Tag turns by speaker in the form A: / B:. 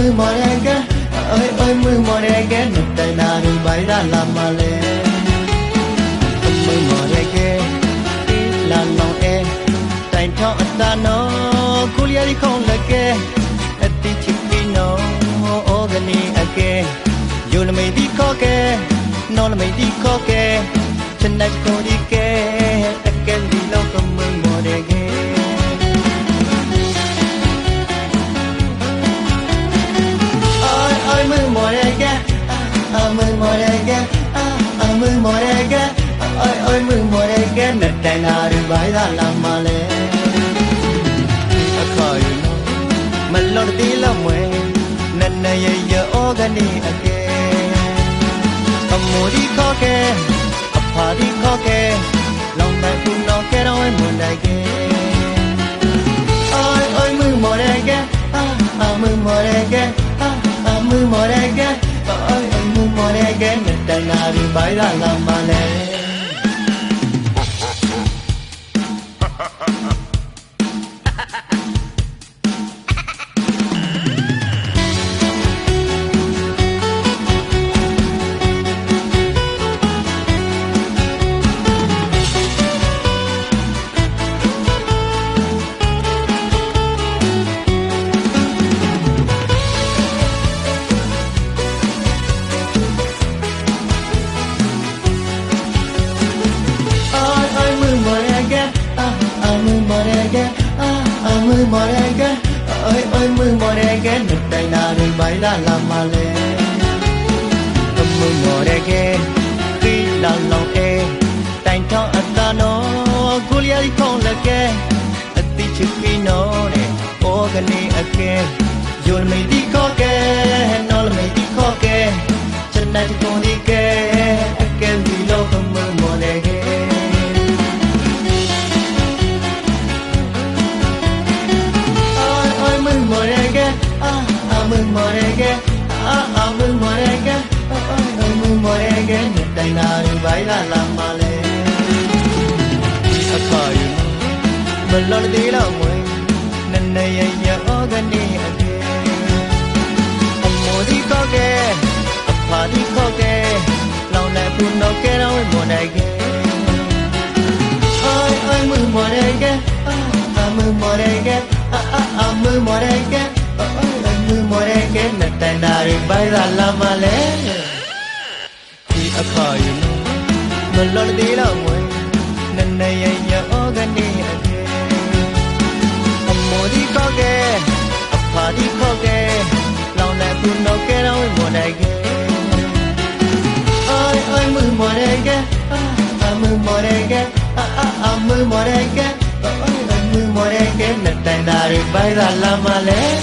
A: mưa mò đen cái ơi mưa mò đen cái nụ tay nào đi bay ra làm mà lên mưa mò đen cái là lòng em tay cho anh ta nó cô lia đi không là cái tí chỉ đi nó ô gần đi à cái dù là mày đi khó cái nó là mày đi khó cái chân này cô đi cái đi lâu có mưa mò đen cái mưa mùa đây cái mưa mùa đây cái mưa mùa đây cái ơi mưa mùa đây cái nét tay nào đi bay ra làm mà lên khơi mà lo đi lo mày nên này giờ ô cái đi cái mua đi khó cái phá đi khó cái lòng tay cũng nó cái đôi mùa đây cái ơi mưa mùa đây cái mưa mùa đây cái mưa mùa đây cái mưa mùa đây cái nét tay nào đi bay ra làm mà lên mưa mùa đây cái mưa mùa đây cái nét tay nào đi bay ra làm mà lên mưa mùa đây cái khi là lòng em tay cho anh ta nó cô lia đi không là cái tí trước khi nó nè ô cái này à cái dù là mày đi khó cái nó là mày đi khó cái chân này thì con đi cái gì lâu không mưa mùa đây cái mưa mùa đây cái mưa mùa đây cái mưa mùa đây cái mưa mùa đây cái nét tay nào đi bay ra làm mà lên khơi mình lo đi đâu mày nên này giờ ở gần đi mua đi có cái phá đi có cái lòng này buồn đâu cái đâu mùa này cái ơi mưa mùa đây cái mưa mùa đây cái mưa mùa đây cái mưa mùa đây cái nét tay nào đi bay ra làm mà lên thì khơi mình lo đi đâu mày nên này giờ ở gần đi mua đi có cái phá đi có cái lòng này buồn đâu cái đâu mùa này cái ơi mưa mùa đây cái mưa mùa đây cái mưa mùa đây cái mưa mùa đây cái nét tay nào đi bay ra làm mà lên